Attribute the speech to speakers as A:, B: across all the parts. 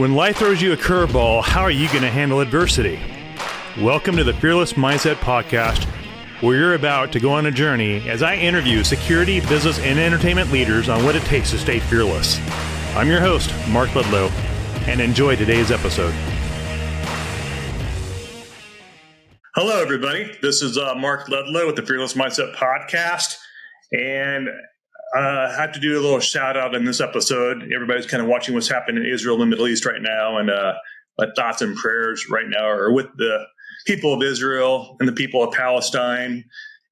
A: When life throws you a curveball, how are you going to handle adversity? Welcome to the Fearless Mindset Podcast, where you're about to go on a journey as I interview security, business, and entertainment leaders on what it takes to stay fearless. I'm your host, Mark Ledlow, and enjoy today's episode. Hello, everybody. This is Mark Ledlow with the Fearless Mindset Podcast, and I have to do a little shout out in this episode. Everybody's kind of watching what's happening in Israel and the Middle East right now, and my thoughts and prayers right now are with the people of Israel and the people of Palestine,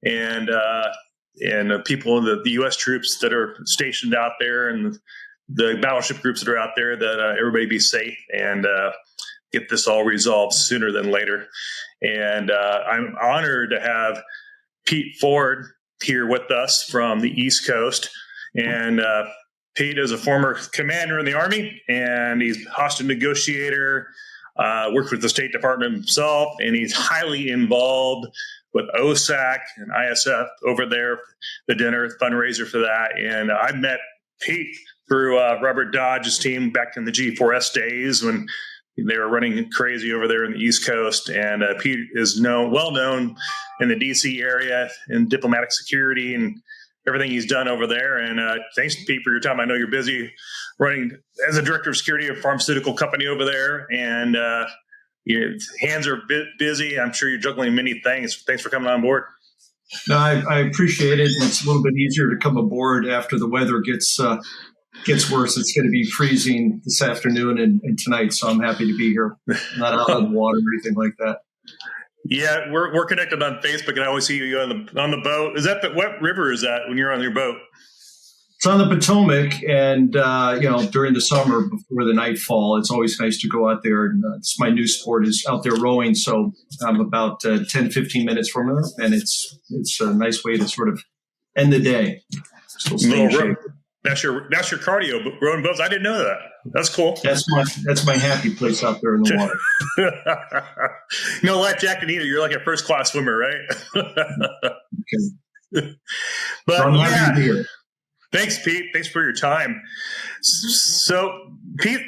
A: and the people, the U.S. troops that are stationed out there, and the battleship groups that are out there. That everybody be safe and get this all resolved sooner than later. And I'm honored to have Pete Ford here with us from the East Coast. And Pete is a former commander in the Army, and he's hostage negotiator, worked with the State Department himself, and he's highly involved with OSAC and ISF over there, the dinner fundraiser for that. And I met Pete through Robert Dodge's team back in the G4S days when they were running crazy over there in the East Coast. And Pete is well known in the D.C. area in diplomatic security and everything he's done over there. And thanks, Pete, for your time. I know you're busy running as a director of security of a pharmaceutical company over there, and your hands are a bit busy. I'm sure you're juggling many things. Thanks for coming on board.
B: No, I appreciate it. It's a little bit easier to come aboard after the weather gets worse. It's going to be freezing this afternoon and tonight, so I'm happy to be here. Not out on the water or anything like that.
A: Yeah, we're connected on Facebook, and I always see you on the boat. Is that what river is that when you're on your boat?
B: It's on the Potomac, and during the summer before the nightfall, it's always nice to go out there. And it's my new sport is out there rowing, so I'm about 10, 15 minutes from there, and it's a nice way to sort of end the day. Still stay in shape.
A: That's your cardio, rowing boats. I didn't know that. That's cool.
B: That's my happy place out there in the water.
A: No life jacket either. You're like a first class swimmer, right?
B: Okay.
A: But
B: so I'm happy to be here.
A: Thanks, Pete. Thanks for your time. So, Pete,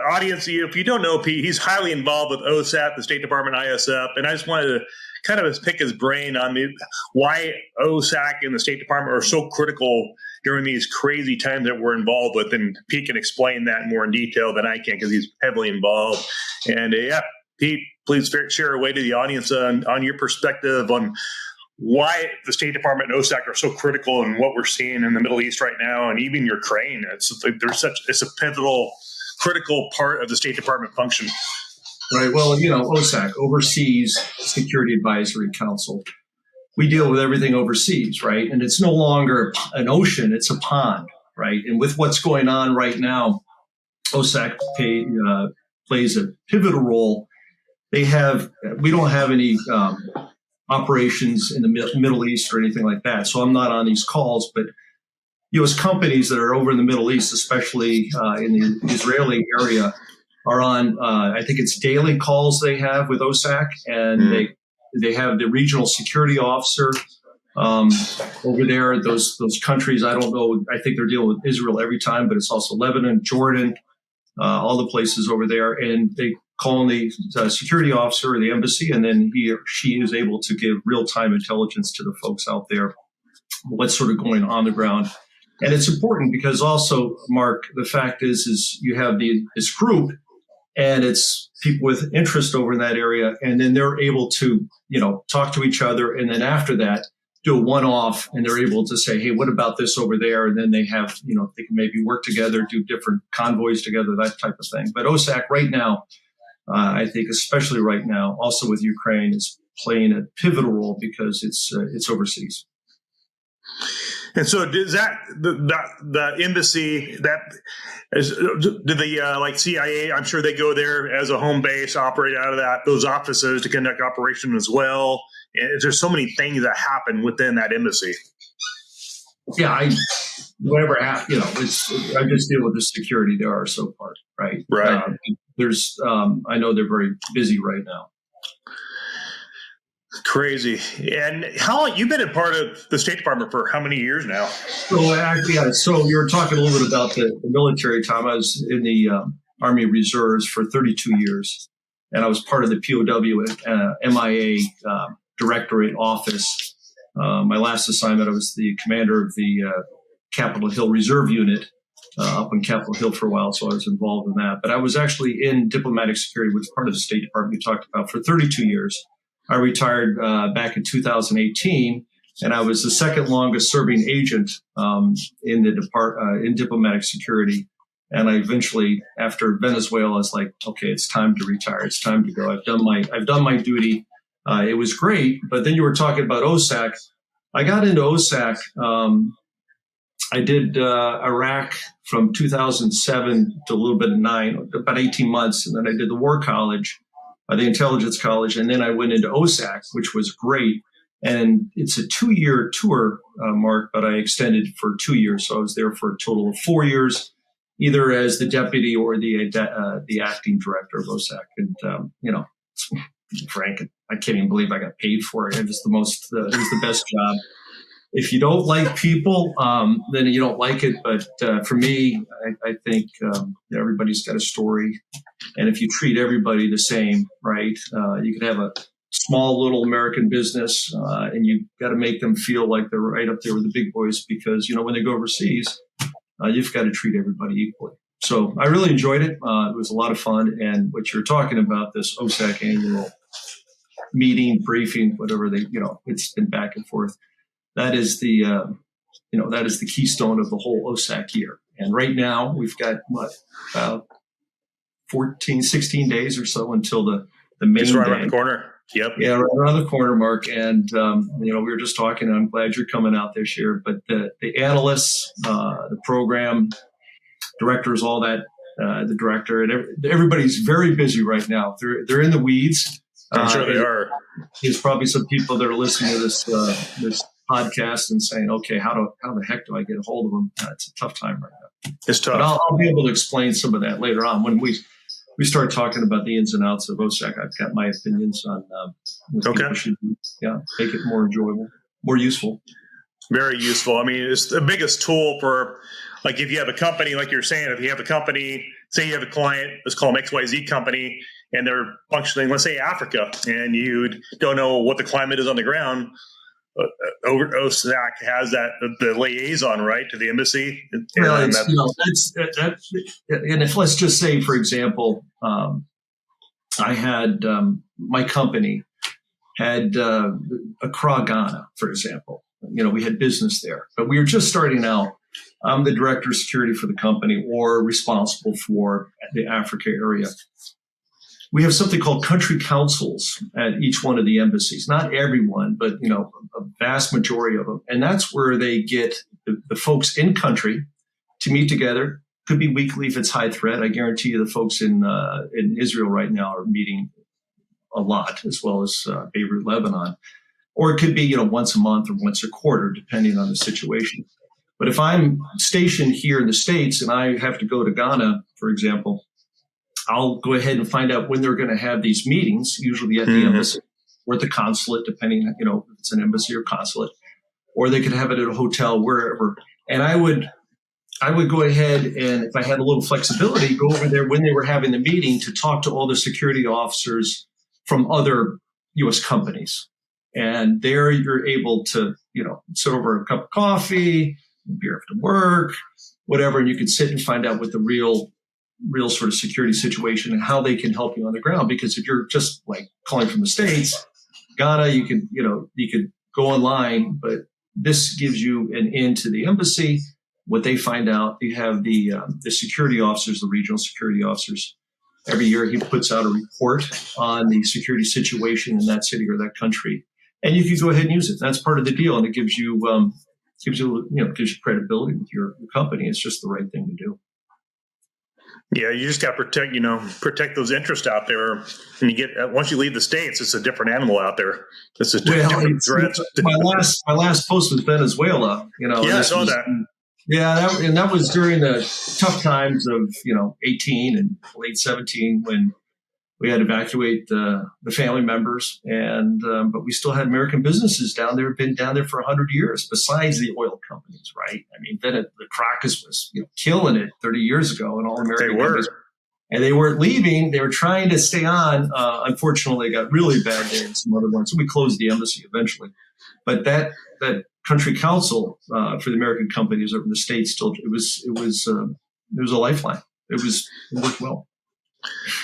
A: audience, if you don't know Pete, he's highly involved with OSAC, the State Department, ISF, and I just wanted to kind of pick his brain on why OSAC and the State Department are so critical during these crazy times that we're involved with. And Pete can explain that more in detail than I can because he's heavily involved. And Pete, please share away to the audience on your perspective on why the State Department and OSAC are so critical and what we're seeing in the Middle East right now, and even Ukraine. It's a pivotal, critical part of the State Department function.
B: Right. Well, OSAC, Overseas Security Advisory Council. We deal with everything overseas, right? And it's no longer an ocean, it's a pond, right? And with what's going on right now, OSAC plays a pivotal role. We don't have any operations in the Middle East or anything like that. So I'm not on these calls, but U.S. companies that are over in the Middle East, especially in the Israeli area, are on, I think it's daily calls they have with OSAC, and they have the regional security officer over there. Those countries, I don't know, I think they're dealing with Israel every time, but it's also Lebanon, Jordan, all the places over there. And they call the security officer or the embassy, and then he or she is able to give real-time intelligence to the folks out there, what's sort of going on the ground. And it's important because also, Mark, the fact is you have this group, and it's people with interest over in that area, and then they're able to, talk to each other, and then after that, do a one-off, and they're able to say, hey, what about this over there? And then they have, they can maybe work together, do different convoys together, that type of thing. But OSAC right now, I think especially right now, also with Ukraine, is playing a pivotal role because it's overseas.
A: And so, does the embassy do the like CIA? I'm sure they go there as a home base, operate out of those offices to conduct operation as well. And there's so many things that happen within that embassy.
B: Yeah, whatever happens, I just deal with the security there are so far, right?
A: Right.
B: I know they're very busy right now.
A: Crazy. And how long you've been a part of the State Department for how many years now?
B: So you were talking a little bit about the military time. I was in the Army Reserves for 32 years. And I was part of the POW MIA Directorate Office. My last assignment, I was the commander of the Capitol Hill Reserve Unit up on Capitol Hill for a while, so I was involved in that. But I was actually in diplomatic security, which is part of the State Department we talked about, for 32 years. I retired back in 2018, and I was the second longest serving agent in diplomatic security. And I eventually, after Venezuela, I was like, okay, it's time to retire. It's time to go. I've done my duty. It was great. But then you were talking about OSAC. I got into OSAC. I did Iraq from 2007 to a little bit of 9, about 18 months. And then I did the War College, the Intelligence College. And then I went into OSAC, which was great. And it's a 2-year tour, Mark, but I extended for 2 years. So I was there for a total of 4 years, either as the deputy or the acting director of OSAC. And, to be frank, I can't even believe I got paid for it. It was it was the best job. If you don't like people, then you don't like it. But for me, I think everybody's got a story. And if you treat everybody the same, right, you can have a small little American business and you got to make them feel like they're right up there with the big boys because, when they go overseas, you've got to treat everybody equally. So I really enjoyed it. It was a lot of fun. And what you're talking about, this OSAC annual meeting, briefing, whatever it's been back and forth. That is the keystone of the whole OSAC year. And right now we've got about 16 days or so until the main
A: It's right
B: day.
A: around the corner. Yep.
B: Yeah, right around the corner, Mark. And, we were just talking, and I'm glad you're coming out this year. But the analysts, the program directors, all that, the director, and everybody's very busy right now. They're in the weeds.
A: I'm sure they are.
B: There's probably some people that are listening to this podcast and saying, okay, how the heck do I get a hold of them? It's a tough time right now.
A: It's tough.
B: But I'll be able to explain some of that later on when we start talking about the ins and outs of OSAC. I've got my opinions on what people should do. Yeah, make it more enjoyable, more useful.
A: Very useful. I mean, it's the biggest tool for, like, if you have a company, like you're saying, if you have a company, say you have a client, let's call them XYZ company, and they're functioning, let's say Africa, and you don't know what the climate is on the ground. OSAC has the liaison, right, to the embassy. And
B: if let's just say, for example, I had my company had Accra, Ghana, for example. We had business there, but we were just starting out. I'm the director of security for the company, or responsible for the Africa area. We have something called country councils at each one of the embassies. Not everyone, but a vast majority of them. And that's where they get the folks in country to meet together. Could be weekly if it's high threat. I guarantee you the folks in Israel right now are meeting a lot, as well as Beirut, Lebanon. Or it could be once a month or once a quarter, depending on the situation. But if I'm stationed here in the States and I have to go to Ghana, for example, I'll go ahead and find out when they're going to have these meetings, usually at the embassy or at the consulate, depending, if it's an embassy or consulate, or they could have it at a hotel, wherever. And I would go ahead and, if I had a little flexibility, go over there when they were having the meeting to talk to all the security officers from other U.S. companies. And there you're able to, sit over a cup of coffee, beer after work, whatever, and you can sit and find out what the real sort of security situation and how they can help you on the ground. Because if you're just like calling from the States, Ghana, you could go online, but this gives you an in to the embassy. What they find out, you have the security officers, the regional security officers. Every year he puts out a report on the security situation in that city or that country, and you can go ahead and use it. That's part of the deal, and it gives you credibility with your company. It's just the right thing to do.
A: Yeah, you just got to protect those interests out there. And once you leave the States, it's a different animal out there. It's a different threat.
B: My last post was Venezuela.
A: Yeah, I saw that.
B: Yeah, that was during the tough times of 18 and late 17 when we had to evacuate the family members, and but we still had American businesses down there, been down there for 100 years, besides the oil companies, right? I mean, then the Caracas was killing it 30 years ago, and all American companies. and they weren't leaving. They were trying to stay on. Unfortunately, they got really bad there and some other ones. So we closed the embassy eventually. But that country council for the American companies over in the States still it was a lifeline. It worked well.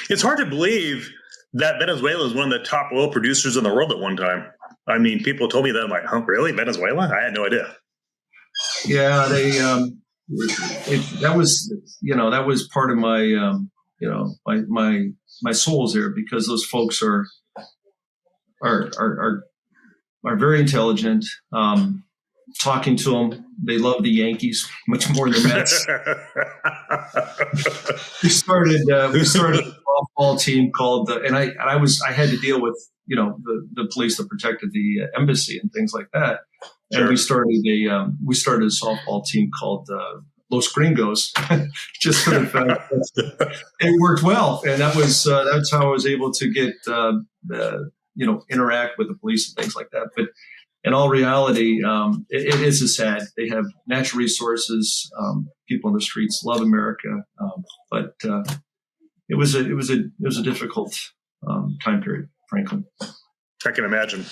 A: It's hard to believe that Venezuela is one of the top oil producers in the world at one time. I mean, people told me that. I'm like, oh, really? Venezuela? I had no idea.
B: Yeah, that was part of my my soul's there, because those folks are very intelligent. Talking to them, they love the Yankees much more than the Mets. we started a softball team called and I had to deal with the police that protected the embassy and things like that.
A: Sure.
B: And we started a softball team called Los Gringos, just for the fact that it worked well, and that's how I was able to get interact with the police and things like that. But in all reality, it is a sad. They have natural resources. People in the streets love America, but it was a difficult time period, frankly.
A: I can imagine.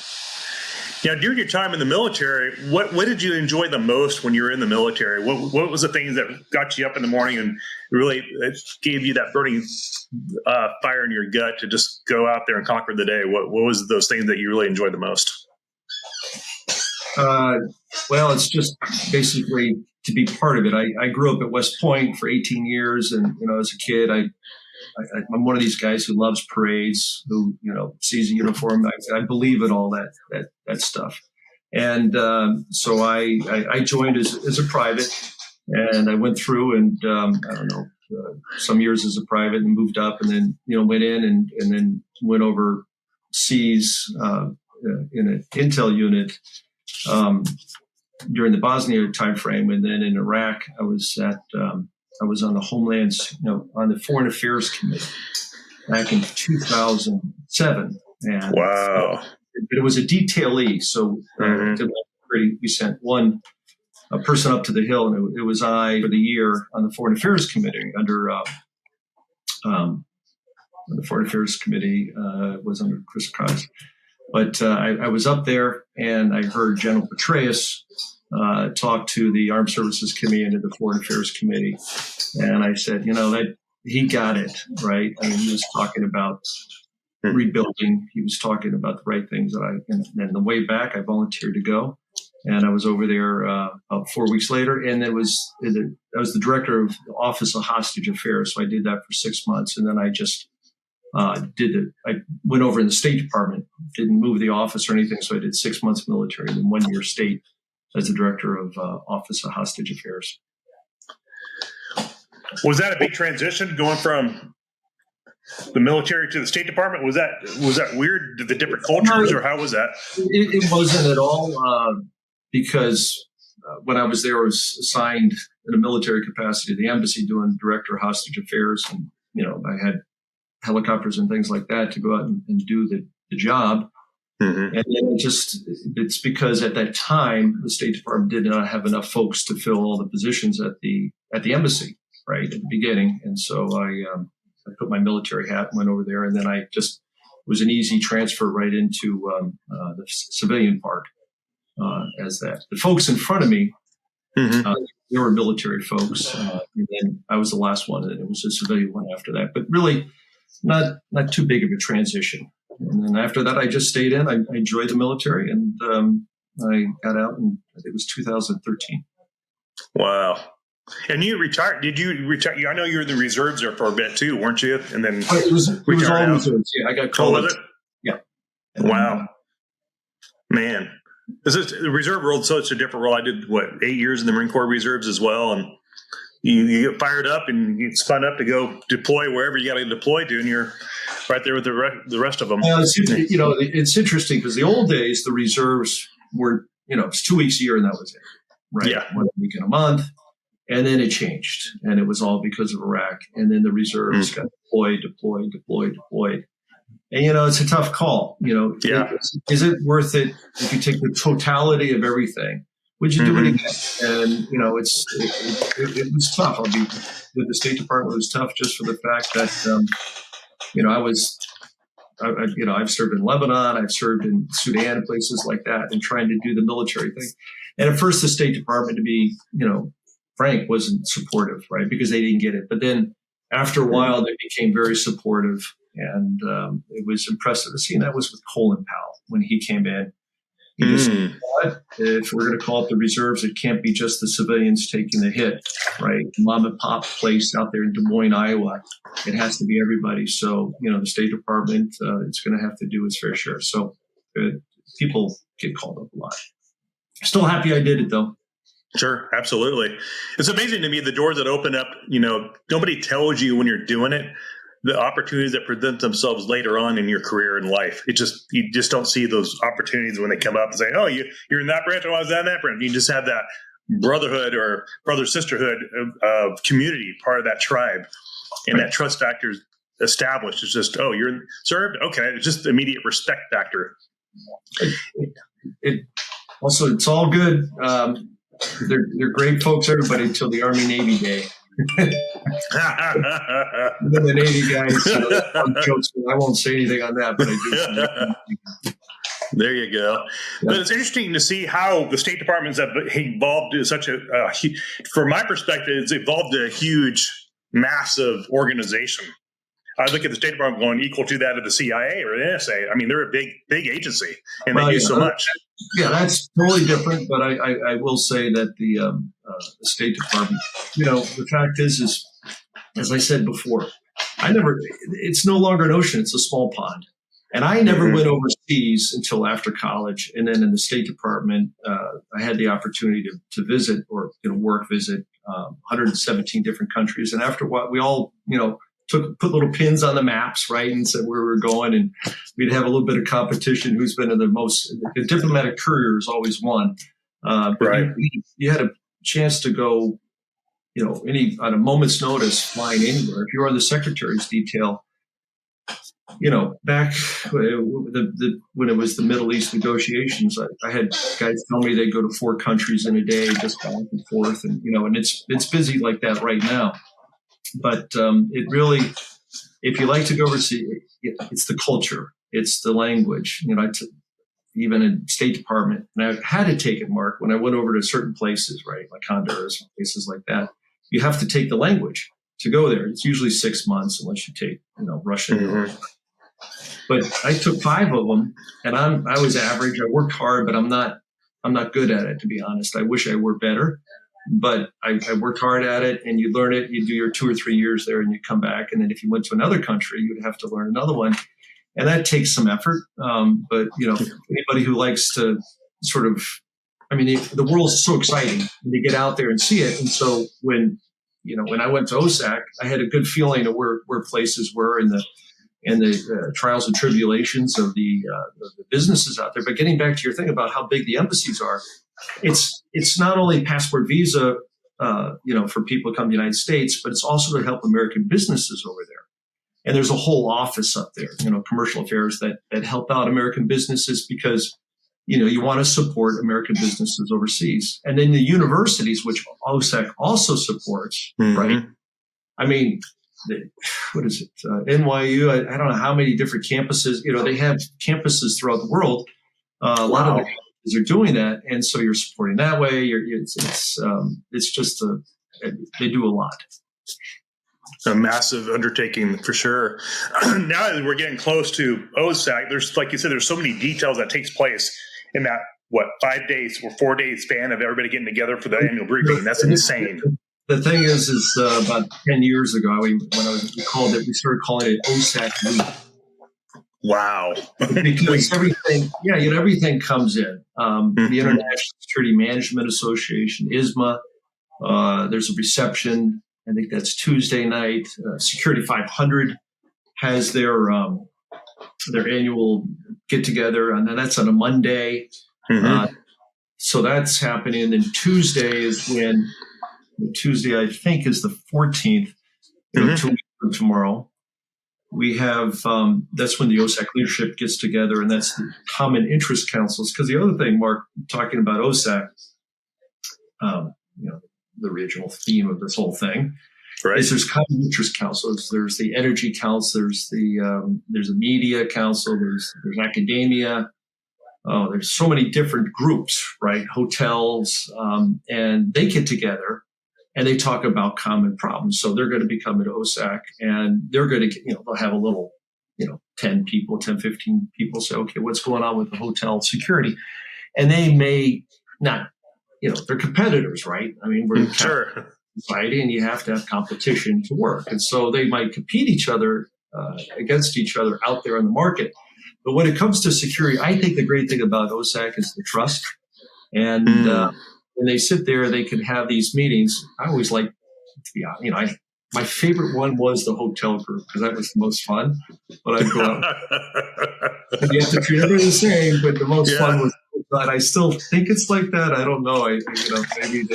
A: During your time in the military, what did you enjoy the most when you were in the military? What was the things that got you up in the morning and really gave you that burning fire in your gut to just go out there and conquer the day? What was those things that you really enjoyed the most?
B: Well, it's just basically to be part of it. I grew up at West Point for 18 years, and as a kid, I'm one of these guys who loves parades, who sees a uniform. I believe in all that stuff, and so I joined as a private, and I went through and some years as a private and moved up, and then went in and then went overseas in an intel unit during the Bosnia timeframe, and then in Iraq I was on the on the Foreign Affairs Committee back in 2007. And
A: wow!
B: It was a detailee, so we sent one person up to the hill, and it was I for the year on the Foreign Affairs Committee under the Foreign Affairs Committee was under Chris Kras. But I was up there, and I heard General Petraeus talk to the Armed Services Committee and to the Foreign Affairs Committee. And I said, that he got it, right? I mean, he was talking about rebuilding. He was talking about the right things and the way back, I volunteered to go. And I was over there about 4 weeks later. And I was the director of the Office of Hostage Affairs. So I did that for 6 months. And then I just I went over in the State Department, didn't move the office or anything. So I did 6 months military and then 1 year state as the director of Office of Hostage Affairs.
A: Was that a big transition going from the military to the State Department? Was that weird? The different cultures, or how was that?
B: It wasn't at all, because when I was there, I was assigned in a military capacity to the embassy doing director of hostage affairs, and I had helicopters and things like that to go out and do the job. Mm-hmm. And it's because at that time the State Department did not have enough folks to fill all the positions at the embassy right at the beginning, and so I put my military hat and went over there, and then it was an easy transfer right into the civilian part as that. The folks in front of me, they were military folks, and then I was the last one, and it was a civilian one after that. But really, not too big of a transition. And then after that, I just stayed in. I enjoyed the military, and I got out, and I think it was 2013.
A: Wow. And you retired? Did you retire? I know you were in the reserves there for a bit too, weren't you? And then
B: it was all reserves. Yeah, I got called.
A: Oh, was it?
B: Yeah.
A: Wow. Man, this is the reserve world. Such a different world. I did 8 years in the Marine Corps Reserves as well, and you get fired up and you spun up to go deploy wherever you got to deploy to, and you're right there with the rest of them.
B: It's interesting because the old days, the reserves were, it's 2 weeks a year and that was it, right?
A: Yeah.
B: 1 week in a month. And then it changed, and it was all because of Iraq. And then the reserves got deployed. And, it's a tough call.
A: Yeah.
B: Is it worth it if you take the totality of everything? would you do it again? And, it was tough. With the State Department, it was tough just for the fact that, I've served in Lebanon, I've served in Sudan and places like that, and trying to do the military thing. And at first, the State Department, to be, frank, wasn't supportive, right? Because they didn't get it. But then after a while, they became very supportive. And it was impressive to see. And that was with Colin Powell when he came in. He just said, if we're going to call it the reserves, it can't be just the civilians taking the hit, right? Mom and pop place out there in Des Moines, Iowa. It has to be everybody. So, the State Department, it's going to have to do its fair share. So people get called up a lot. Still happy I did it, though.
A: Sure, absolutely. It's amazing to me the doors that open up, nobody tells you when you're doing it, the opportunities that present themselves later on in your career and life. You just don't see those opportunities when they come up and say, oh, you're in that branch, oh, I was in that branch. You just have that brotherhood or brother-sisterhood of community, part of that tribe. And that trust factor is established. It's just, oh, you're served? Okay. It's just immediate respect factor.
B: Also, it's all good. They're great folks, everybody, until the Army-Navy day. And then the Navy guys, jokes. I won't say anything on that, but I do.
A: There you go. But it's interesting to see how the State Departments have evolved to such from my perspective, it's evolved to a huge, massive organization. I look at the State Department going equal to that of the CIA or the NSA. I mean, they're a big agency, and they use so much.
B: Yeah, that's totally different. But I will say that the State Department, the fact is, as I said before, it's no longer an ocean. It's a small pond. And I never went overseas until after college. And then in the State Department, I had the opportunity to visit or work visit 117 different countries. And after what we all, put little pins on the maps, right, and said where we were going, and we'd have a little bit of competition. Who's been in the diplomatic courier has always won. Right. You had a chance to go, on a moment's notice, flying anywhere. If you were on the secretary's detail, back when it was the Middle East negotiations, I had guys tell me they go to 4 countries in a day, just back and forth, and and it's busy like that right now. But it really, if you like to go overseas, it's the culture, it's the language. Even in State Department, and I had to take it, Mark, when I went over to certain places, right, like Honduras, places like that. You have to take the language to go there. It's usually 6 months unless you take, Russian. But I took 5 of them, and I was average. I worked hard, but I'm not good at it, to be honest. I wish I were better. But I worked hard at it, and you learn it. You do your 2 or 3 years there, and you come back. And then if you went to another country, you'd have to learn another one. And that takes some effort. But, anybody who likes to sort of, the world is so exciting when you get out there and see it. And so when I went to OSAC, I had a good feeling of where places were and the trials and tribulations of the businesses out there. But getting back to your thing about how big the embassies are, it's not only passport visa, for people to come to the United States, but it's also to help American businesses over there. And there's a whole office up there, commercial affairs that help out American businesses because, you want to support American businesses overseas. And then the universities, which OSAC also supports, right? What is it? NYU, I don't know how many different campuses, they have campuses throughout the world. A lot of the campuses are doing that. And so you're supporting that way. It's just they do a lot.
A: A massive undertaking for sure. Now that we're getting close to OSAC, there's, like you said, there's so many details that takes place in that, 5 days or 4 days span of everybody getting together for the annual briefing. That's insane.
B: The thing is about 10 years ago, we started calling it OSAC Week.
A: Wow.
B: Because everything comes in. The International Security Management Association, ISMA, there's a reception. I think that's Tuesday night. Security 500 has their annual get together, and then that's on a Monday. So that's happening. And then Tuesday is when I think is the 14th, 2 weeks from tomorrow. We have that's when the OSAC leadership gets together, and that's the Common Interest Councils. Because the other thing, Mark, talking about OSAC, the original theme of this whole thing.
A: Right.
B: Is there's common interest councils. There's the energy council. There's a media council. There's academia. Oh, there's so many different groups, right? Hotels, and they get together and they talk about common problems. So they're going to become an OSAC, and they're going to, they'll have a little, 10 people, 10, 15 people say, okay, what's going on with the hotel security? And they may not, they're competitors, right? I mean, we're
A: sure.
B: Society, and you have to have competition to work. And so they might compete against each other out there in the market. But when it comes to security, I think the great thing about OSAC is the trust. And when they sit there, they can have these meetings. I always like to be honest, my favorite one was the hotel group because that was the most fun. But I'd go out. You have to treat everybody the same, but the most fun was. But I still think it's like that. I don't know. Maybe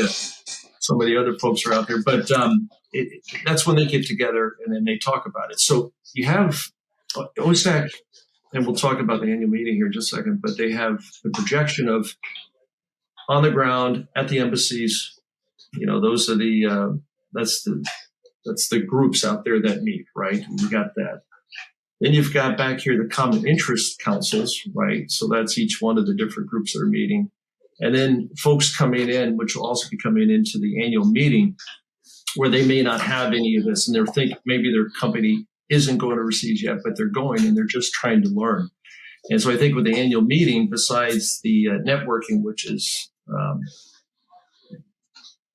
B: some of the other folks are out there, but that's when they get together and then they talk about it. So you have OSAC, and we'll talk about the annual meeting here in just a second, but they have the projection of on the ground at the embassies. Those are that's the groups out there that meet, right? You got that. Then you've got back here the common interest councils, right? So that's each one of the different groups that are meeting. And then folks coming in, which will also be coming into the annual meeting, where they may not have any of this, and they're thinking maybe their company isn't going overseas yet, but they're going and they're just trying to learn. And so I think with the annual meeting, besides the networking, which is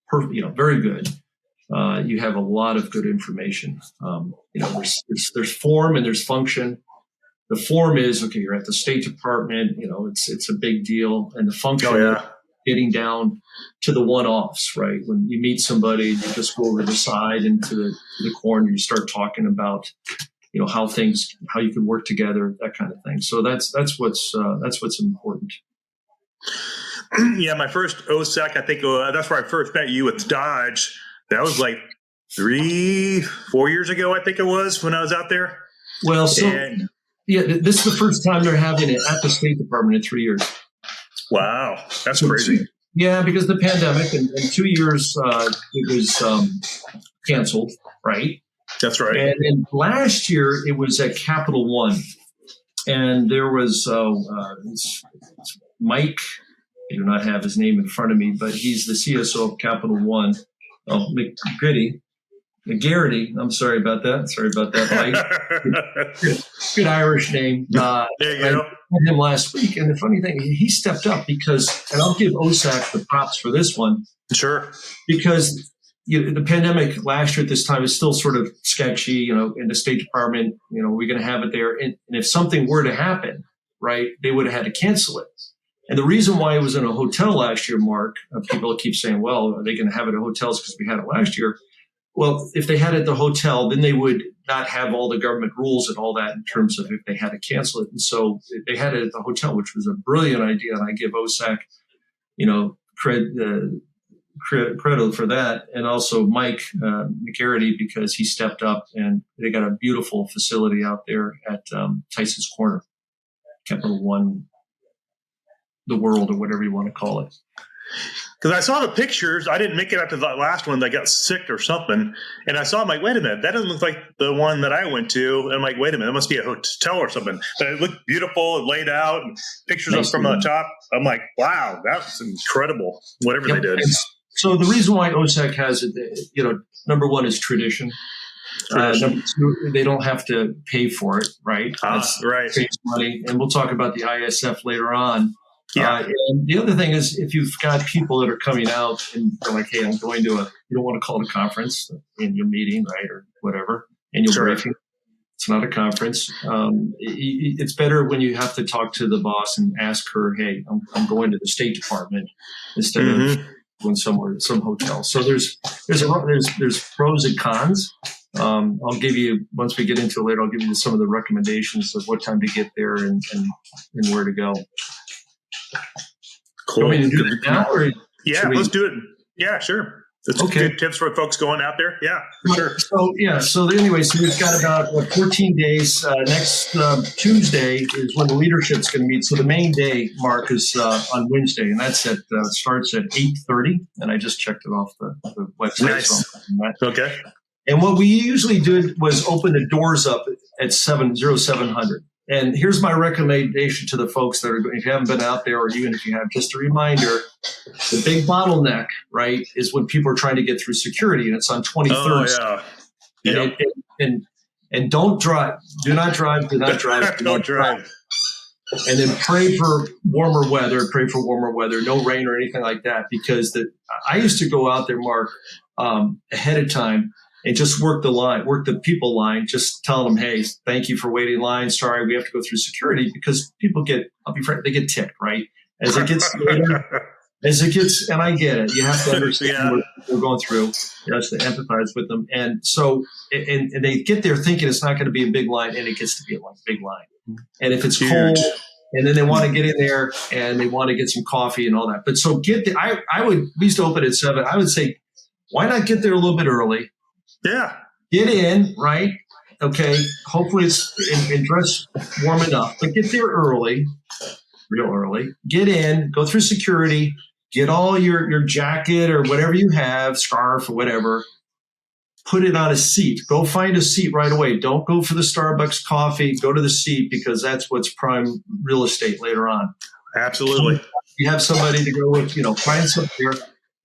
B: very good, you have a lot of good information. There's form and there's function. The form is, okay, you're at the State Department, it's a big deal. And the function is getting down to the one-offs, right? When you meet somebody, you just go over the side into the corner, you start talking about, how you can work together, that kind of thing. So that's what's important.
A: Yeah, my first OSAC, I think that's where I first met you with Dodge. That was like 3-4 years ago, I think it was, when I was out there.
B: Well, this is the first time they're having it at the State Department in 3 years.
A: Wow, that's crazy.
B: Yeah, because of the pandemic, and 2 years it was canceled, right?
A: That's right.
B: And last year it was at Capital One, and there was Mike. I do not have his name in front of me, but he's the CSO of Capital One. Oh, McGarity. I'm sorry about that, Mike. Good Irish name.
A: There you go.
B: I met him last week, and the funny thing, he stepped up because, and I'll give OSAC the props for this one.
A: Sure.
B: Because the pandemic last year at this time is still sort of sketchy, in the State Department, we're going to have it there. And if something were to happen, right, they would have had to cancel it. And the reason why it was in a hotel last year, Mark, people keep saying, well, are they going to have it at hotels because we had it last year? Well, if they had it at the hotel, then they would not have all the government rules and all that in terms of if they had to cancel it. And so they had it at the hotel, which was a brilliant idea. And I give OSAC, credit for that. And also Mike McGarity, because he stepped up and they got a beautiful facility out there at Tyson's Corner, Capital One, the world, or whatever you want to call it.
A: Because I saw the pictures. I didn't make it up to the last one that got sick or something. And I saw, I'm like, wait a minute, that doesn't look like the one that I went to. And I'm like, wait a minute, it must be a hotel or something. But it looked beautiful, it laid out, and pictures nice from the top. I'm like, wow, that was incredible, whatever they did.
B: So the reason why OSAC has it, number one is tradition. Number two, they don't have to pay for it, right?
A: Right.
B: Saves money. And we'll talk about the ISF later on.
A: Yeah.
B: And the other thing is, if you've got people that are coming out and they're like, hey, I'm going to you don't want to call it a conference in your meeting, right, or whatever, annual briefing. It's not a conference. It's better when you have to talk to the boss and ask her, hey, I'm going to the State Department instead of going somewhere, some hotel. So there's pros and cons. I'll give you, once we get into it later, I'll give you some of the recommendations of what time to get there and where to go.
A: Cool.
B: Want me to do it now, or
A: let's do it. Yeah, sure. That's good tips for folks going out there. Yeah, for sure.
B: So anyway, so we've got about 14 days. Next Tuesday is when the leadership's going to meet. So the main day, Mark, is on Wednesday, and that's starts at 8:30. And I just checked it off the website.
A: Nice. Okay.
B: And what we usually did was open the doors up at 700. And here's my recommendation to the folks that are, if you haven't been out there, or even if you have, just a reminder, the big bottleneck, right, is when people are trying to get through security, and it's on 23rd.
A: Oh, yeah.
B: Yep. And don't drive. Do not drive. Do not drive.
A: Don't drive.
B: And then pray for warmer weather. No rain or anything like that, because I used to go out there, Mark, ahead of time, and just work the people line, just tell them, hey, thank you for waiting in line. Sorry, we have to go through security, because people they get ticked, right? As it gets later, and I get it. You have to understand what they're going through, just to empathize with them. And so, and they get there thinking it's not going to be a big line, and it gets to be a big line. And if it's cold, and then they want to get in there and they want to get some coffee and all that. But so we used to open at 7. I would say, why not get there a little bit early?
A: Yeah.
B: Get in, right? Okay. Hopefully it's and dress warm enough, but get there early, real early. Get in, go through security, get all your jacket or whatever you have, scarf or whatever, put it on a seat. Go find a seat right away. Don't go for the Starbucks coffee. Go to the seat, because that's what's prime real estate later on.
A: Absolutely.
B: You have somebody to go with, find something there.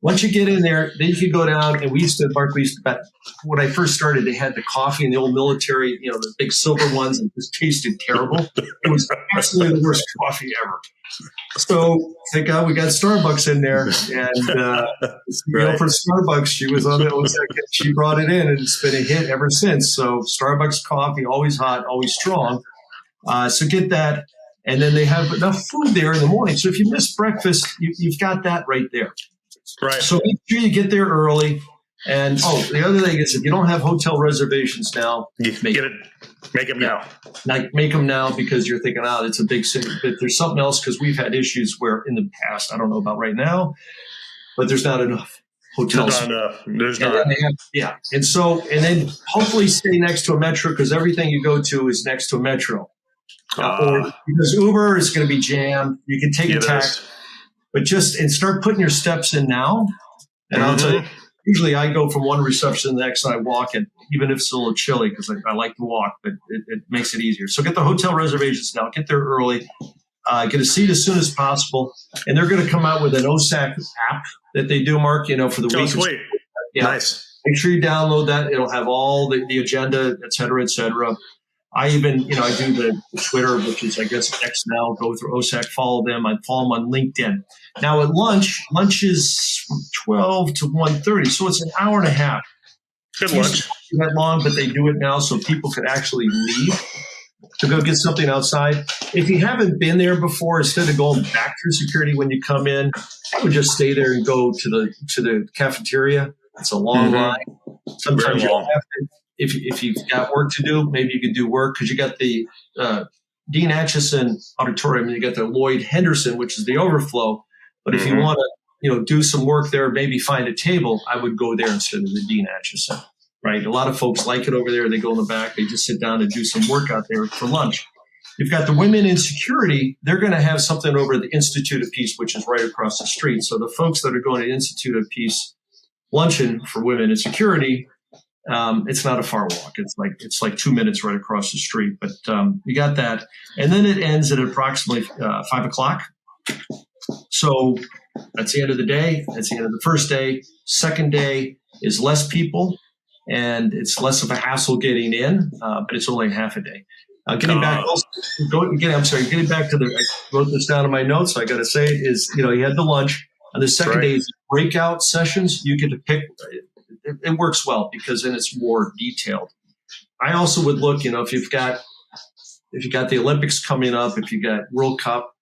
B: Once you get in there, then you can go down. And when I first started, they had the coffee in the old military, the big silver ones, and it just tasted terrible. It was absolutely the worst coffee ever. So thank God we got Starbucks in there. And for Starbucks, she was on it. She brought it in, and it's been a hit ever since. So Starbucks coffee, always hot, always strong. So get that. And then they have enough food there in the morning. So if you miss breakfast, you've got that right there.
A: Right.
B: So make sure you get there early. And the other thing is, if you don't have hotel reservations now,
A: make them now.
B: Make them now, because you're thinking, it's a big city. But there's something else, because we've had issues where in the past, I don't know about right now, but there's not enough hotels.
A: There's not.
B: And then hopefully stay next to a metro, because everything you go to is next to a metro. Or because Uber is going to be jammed. You can take a taxi. But and start putting your steps in now. And I'll tell you, usually I go from one reception to the next, and I walk it, even if it's a little chilly, because I like to walk, but it makes it easier. So get the hotel reservations now. Get there early. Get a seat as soon as possible. And they're going to come out with an OSAC app that they do, Mark, for the week.
A: Sweet.
B: Yeah.
A: Nice.
B: Make sure you download that. It'll have all the agenda, et cetera, et cetera. I even, I do the Twitter, which is, I guess, X now. Go through OSAC, follow them. I follow them on LinkedIn. Now at lunch is from 12 to 1:30, so it's an hour and a half.
A: Good lunch.
B: Not that long, but they do it now so people could actually leave to go get something outside. If you haven't been there before, instead of going back through security when you come in, I would just stay there and go to the cafeteria. It's a long line. Sometimes you don't have to. If you've got work to do, maybe you could do work, because you got the Dean Acheson Auditorium, and you got the Lloyd Henderson, which is the overflow. But if you want to, do some work there, maybe find a table, I would go there instead of the Dean Acheson. Right? A lot of folks like it over there. They go in the back. They just sit down and do some work out there for lunch. You've got the women in security. They're going to have something over at the Institute of Peace, which is right across the street. So the folks that are going to Institute of Peace luncheon for women in security, it's not a far walk. It's like 2 minutes right across the street. But you got that, and then it ends at approximately 5:00. So that's the end of the day. That's the end of the first day. Second day is less people, and it's less of a hassle getting in, but it's only half a day. Getting back to I wrote this down in my notes, so I got to say it is, you had the lunch. On the second day is breakout sessions. You get to pick. It works well, because then it's more detailed. I also would look, if you've got the Olympics coming up, if you've got World Cup,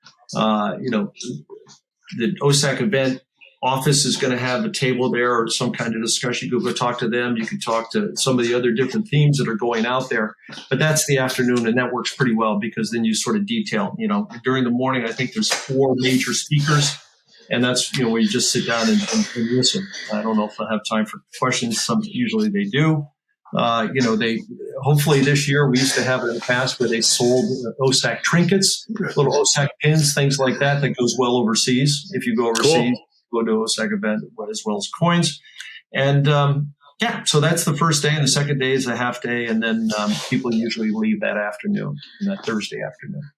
B: the OSAC event office is going to have a table there or some kind of discussion. You go talk to them. You can talk to some of the other different themes that are going out there. But that's the afternoon, and that works pretty well, because then you sort of detail. During the morning, I think there's 4 major speakers, And that's, where you just sit down and listen. I don't know if I have time for questions. Usually they do. They hopefully this year, we used to have it in the past where they sold OSAC trinkets, little OSAC pins, things like that goes well overseas. If you go overseas, go to an OSAC event as well as coins. And so that's the first day. And the second day is a half day. And then people usually leave that afternoon, that Thursday afternoon.